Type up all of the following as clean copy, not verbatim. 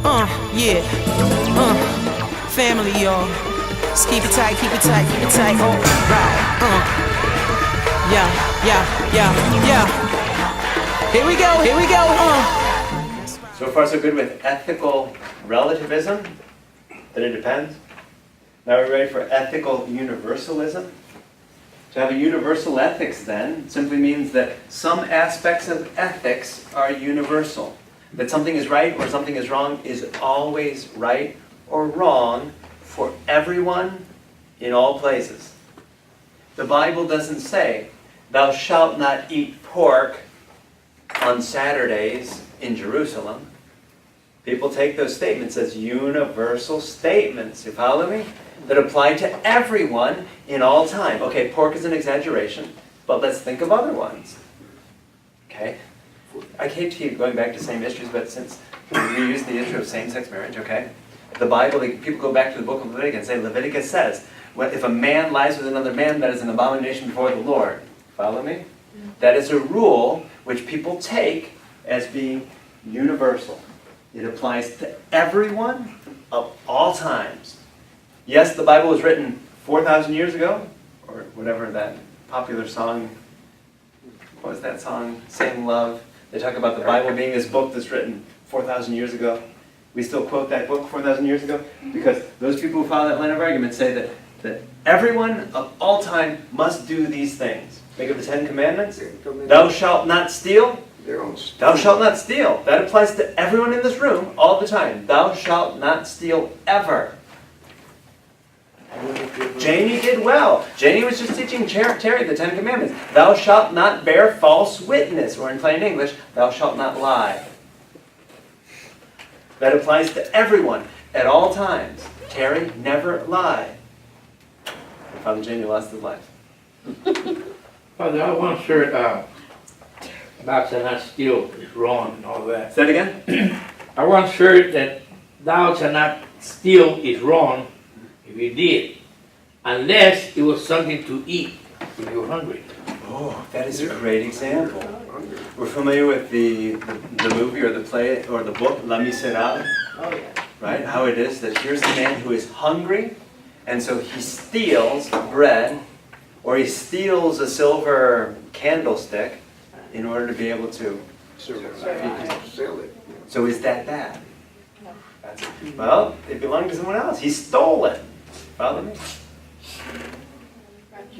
Yeah. Family, y'all. Just keep it tight, keep it tight, keep it tight. Oh, right. Yeah. Here we go, here we go. So far so good with ethical relativism, that it depends. Now we're ready for ethical universalism. To have a universal ethics then simply means that some aspects of ethics are universal. That something is right or something is wrong is always right or wrong for everyone in all places. The Bible doesn't say, "Thou shalt not eat pork on Saturdays in Jerusalem." People take those statements as universal statements, you follow me? That apply to everyone in all time. Okay, pork is an exaggeration, but let's think of other ones. Okay? I hate to keep going back to same issues, but since we use the issue of same-sex marriage, okay? The Bible, people go back to the book of Leviticus and say, Leviticus says, if a man lies with another man, that is an abomination before the Lord. Follow me? That is a rule which people take as being universal. It applies to everyone of all times. Yes, the Bible was written 4,000 years ago, or whatever that popular song, what was that song? Sing Love. They talk about the Bible being this book that's written 4,000 years ago. We still quote that book 4,000 years ago because those people who follow that line of argument say that everyone of all time must do these things. Think of the Ten Commandments. Thou shalt not steal. Thou shalt not steal. That applies to everyone in this room all the time. Thou shalt not steal ever. Janie did well. Janie was just teaching Terry the Ten Commandments. Thou shalt not bear false witness, or in plain English, thou shalt not lie. That applies to everyone at all times. Terry never lied. Father Janie lost his life. Father, I once heard thou shalt not steal is wrong and all that. Say that again? I once heard that thou shalt not steal is wrong if you did, unless it was something to eat if you're hungry. Oh, that is a great example. We're familiar with the movie or the play or the book, Les Miserables. Oh, yeah. Right? How it is that here's a man who is hungry, and so he steals bread, or he steals a silver candlestick in order to be able to sell it. So is that bad? Well, it belonged to someone else. He stole it. Follow me?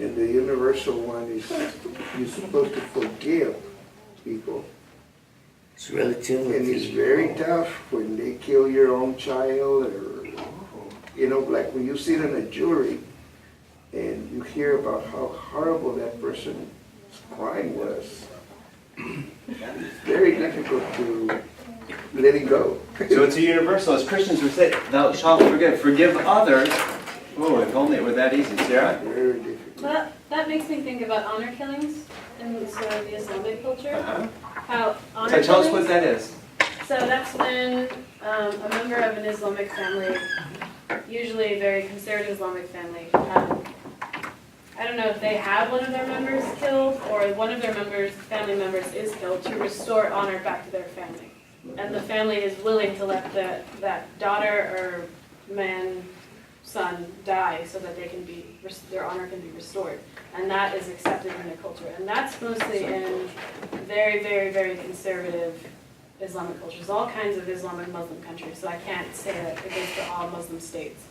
And the universal one is you're supposed to forgive people. It's relativity. And it's very tough when they kill your own child, or, you know, like when you sit in a jury and you hear about how horrible that person's crime was. It's very difficult to let it go. So it's a universal. As Christians we say, thou shalt forgive. Forgive others. Oh, if only it were that easy, Sarah. Very difficult. That makes me think about honor killings in sort of the Islamic culture. How honor So tell us killings, what that is. So that's when a member of an Islamic family, usually a very conservative Islamic family, I don't know if they have one of their members killed or one of their family members is killed to restore honor back to their family. And the family is willing to let that daughter or son die so that their honor can be restored. And that is accepted in the culture. And that's mostly in very, very, very conservative Islamic cultures, all kinds of Islamic Muslim countries. So I can't say that it goes for all Muslim states.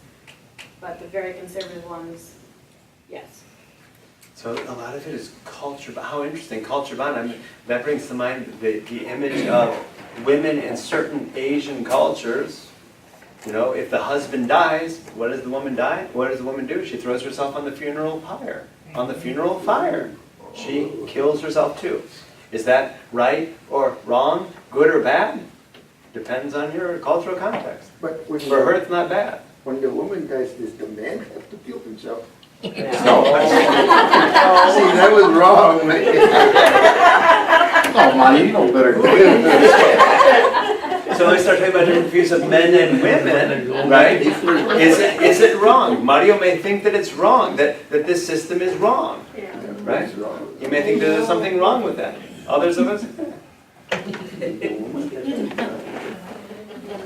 But the very conservative ones, yes. So a lot of it is culture. But how interesting, culture bond. I mean, that brings to mind the image of women in certain Asian cultures. You know, if the husband dies, what does the woman die? What does the woman do? She throws herself on the funeral pyre. On the funeral fire. She kills herself too. Is that right or wrong? Good or bad? Depends on your cultural context. But when For her, it's not bad. when the woman dies, does the man have to kill himself? No. See, that was wrong. Oh, man, you know better. So let's start talking about different views of men and women, right? Is it wrong? Mario may think that it's wrong, that this system is wrong, right? You may think there's something wrong with that. Others of us?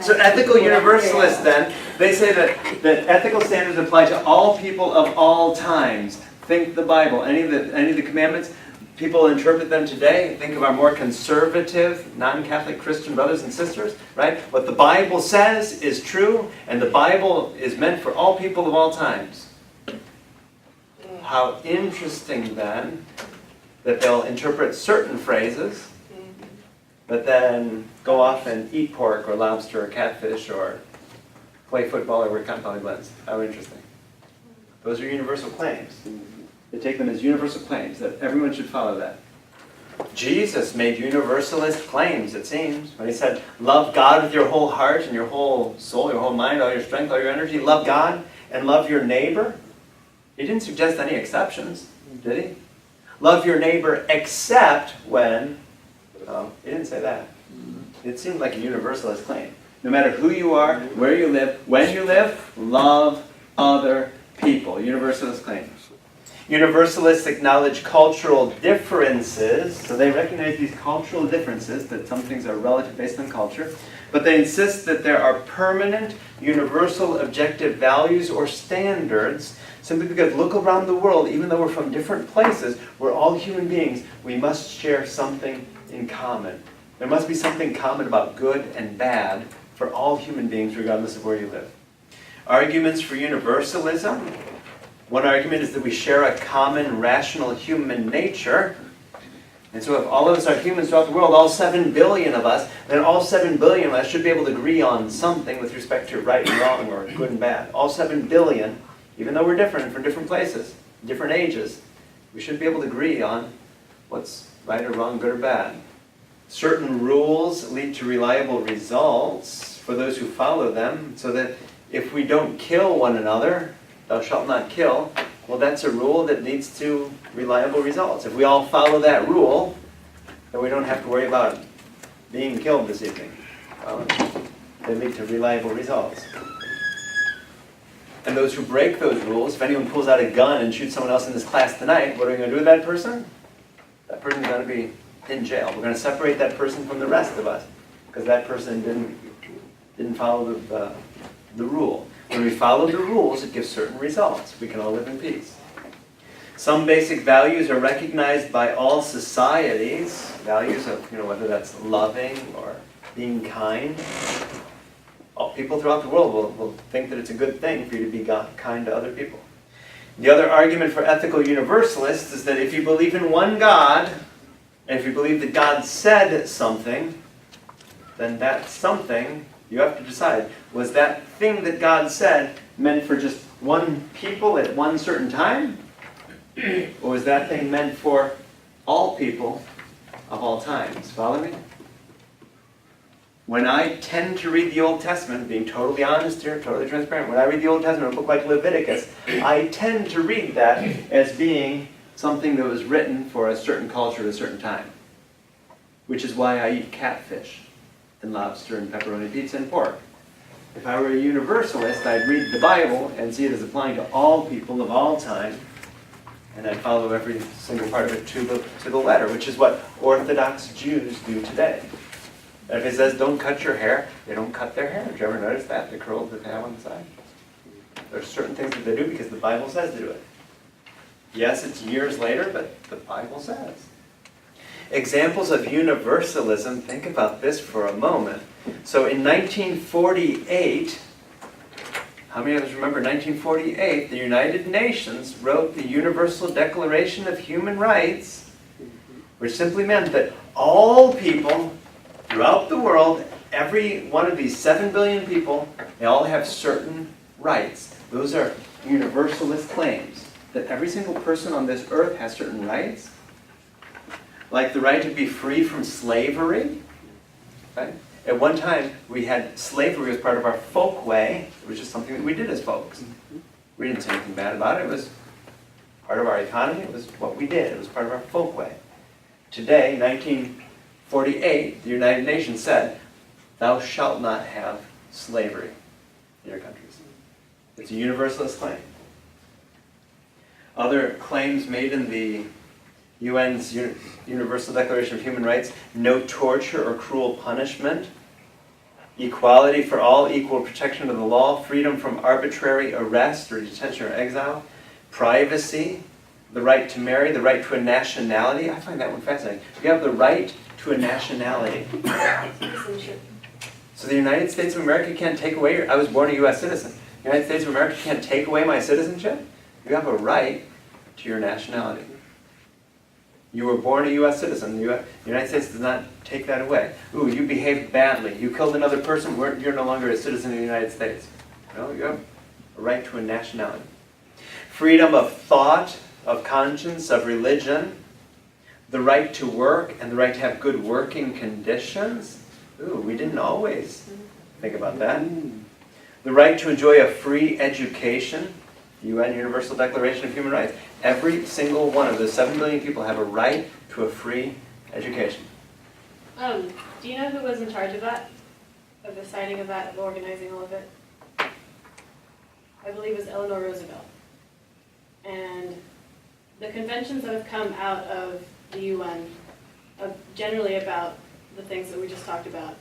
So ethical universalists then, they say that ethical standards apply to all people of all times. Think the Bible, any of the commandments, people interpret them today. Think of our more conservative, non-Catholic Christian brothers and sisters, right? What the Bible says is true, and the Bible is meant for all people of all times. How interesting then that they'll interpret certain phrases, but then go off and eat pork or lobster or catfish or play football or wear cotton poly blends. How interesting. Those are universal claims. They take them as universal claims that everyone should follow that. Jesus made universalist claims, it seems, when he said, love God with your whole heart and your whole soul, your whole mind, all your strength, all your energy. Love God and love your neighbor. He didn't suggest any exceptions, did he? Love your neighbor except when... he didn't say that. It seemed like a universalist claim. No matter who you are, where you live, when you live, love other people. Universalist claim. Universalists acknowledge cultural differences, so they recognize these cultural differences, that some things are relative based on culture, but they insist that there are permanent, universal, objective values or standards, simply because look around the world, even though we're from different places, we're all human beings, we must share something in common. There must be something common about good and bad for all human beings, regardless of where you live. Arguments for universalism. One argument is that we share a common rational human nature. And so if all of us are humans throughout the world, all 7 billion of us, then all 7 billion of us should be able to agree on something with respect to right and wrong or good and bad. All 7 billion, even though we're different from different places, different ages, we should be able to agree on what's right or wrong, good or bad. Certain rules lead to reliable results for those who follow them, so that if we don't kill one another, thou shalt not kill, well, that's a rule that leads to reliable results. If we all follow that rule, then we don't have to worry about being killed this evening. They lead to reliable results. And those who break those rules, if anyone pulls out a gun and shoots someone else in this class tonight, what are we going to do with that person? That person's going to be in jail. We're going to separate that person from the rest of us, because that person didn't follow the rule. When we follow the rules, it gives certain results. We can all live in peace. Some basic values are recognized by all societies. Values of, whether that's loving or being kind. All people throughout the world will think that it's a good thing for you to be kind to other people. The other argument for ethical universalists is that if you believe in one God, and if you believe that God said something, then that something, you have to decide, was that thing that God said meant for just one people at one certain time? Or was that thing meant for all people of all times? Follow me? When I tend to read the Old Testament, being totally honest here, totally transparent, when I read the Old Testament, a book like Leviticus, I tend to read that as being something that was written for a certain culture at a certain time. Which is why I eat catfish and lobster and pepperoni pizza and pork. If I were a universalist, I'd read the Bible and see it as applying to all people of all time, and I'd follow every single part of it to the letter, which is what Orthodox Jews do today. And if it says don't cut your hair, they don't cut their hair. Did you ever notice that, the curls that they have on the side? There's certain things that they do because the Bible says to do it. Yes, it's years later, but the Bible says. Examples of universalism, think about this for a moment. So in 1948, how many of us remember 1948, the United Nations wrote the Universal Declaration of Human Rights, which simply meant that all people throughout the world, every one of these 7 billion people, they all have certain rights. Those are universalist claims, that every single person on this earth has certain rights. Like the right to be free from slavery. Right? At one time, we had slavery as part of our folk way. It was just something that we did as folks. We didn't say anything bad about it. It was part of our economy. It was what we did. It was part of our folk way. Today, 1948, the United Nations said, thou shalt not have slavery in your countries. It's a universalist claim. Other claims made in the UN's Universal Declaration of Human Rights: no torture or cruel punishment. equality for all, equal protection of the law, freedom from arbitrary arrest or detention or exile, privacy, the right to marry, the right to a nationality. I find that one fascinating. You have the right to a nationality. Citizenship. So the United States of America can't take away your, I was born a U.S. citizen. The United States of America can't take away my citizenship. You have a right to your nationality. You were born a U.S. citizen. The United States does not take that away. Ooh, you behaved badly. You killed another person. You're no longer a citizen of the United States. No, you have a right to a nationality. Freedom of thought, of conscience, of religion. The right to work and the right to have good working conditions. Ooh, we didn't always think about that. The right to enjoy a free education. UN Universal Declaration of Human Rights. Every single one of the 7 billion people have a right to a free education. Do you know who was in charge of that? Of the signing of that, of organizing all of it? I believe it was Eleanor Roosevelt. And the conventions that have come out of the UN are generally about the things that we just talked about.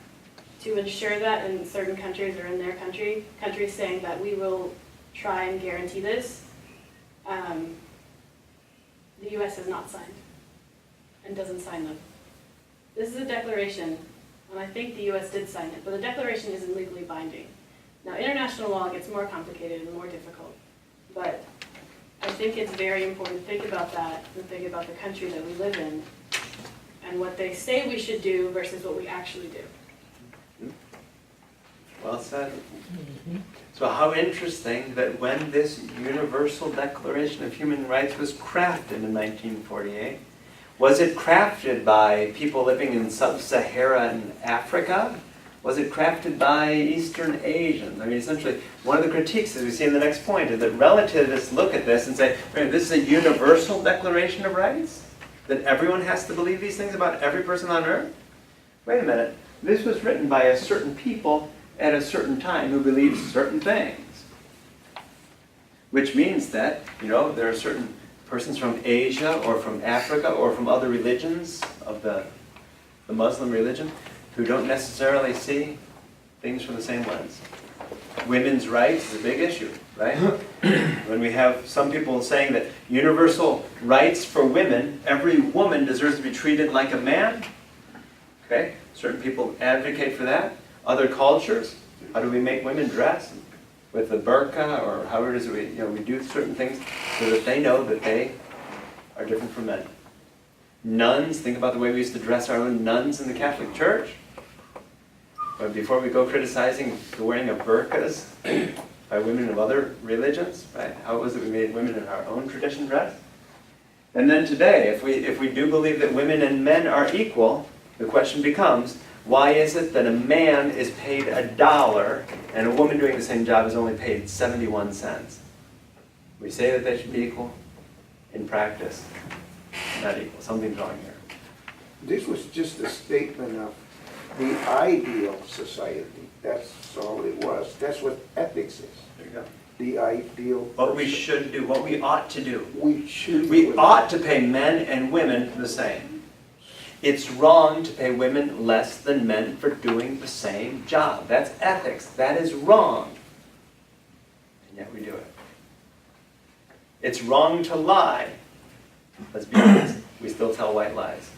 To ensure that in certain countries or in their countries saying that we will try and guarantee this, the U.S. has not signed and doesn't sign them. This is a declaration, and I think the U.S. did sign it, but the declaration isn't legally binding. Now, international law gets more complicated and more difficult, but I think it's very important to think about that and think about the country that we live in and what they say we should do versus what we actually do. Well said. So how interesting that when this Universal Declaration of Human Rights was crafted in 1948, was it crafted by people living in sub-Saharan Africa? Was it crafted by Eastern Asians? I mean, essentially, one of the critiques, as we see in the next point, is that relativists look at this and say, this is a universal declaration of rights? That everyone has to believe these things about every person on earth? Wait a minute. This was written by a certain people at a certain time who believed certain things. Which means that, there are certain persons from Asia or from Africa or from other religions of the Muslim religion who don't necessarily see things from the same lens. Women's rights is a big issue, right? When we have some people saying that universal rights for women, every woman deserves to be treated like a man. Okay? Certain people advocate for that. Other cultures, how do we make women dress? With the burqa, or however it is we do certain things so that they know that they are different from men. Nuns, think about the way we used to dress our own nuns in the Catholic Church. But before we go criticizing the wearing of burqas by women of other religions, right? How was it we made women in our own tradition dress? And then today, if we do believe that women and men are equal, the question becomes, why is it that a man is paid $1 and a woman doing the same job is only paid 71 cents? We say that they should be equal. In practice, not equal. Something's wrong here. This was just a statement of the ideal society. That's all it was. That's what ethics is. There you go. The ideal What we person. should do, what we ought to do. We ought to pay men and women the same. It's wrong to pay women less than men for doing the same job. That's ethics. That is wrong. And yet we do it. It's wrong to lie. Let's be honest. We still tell white lies.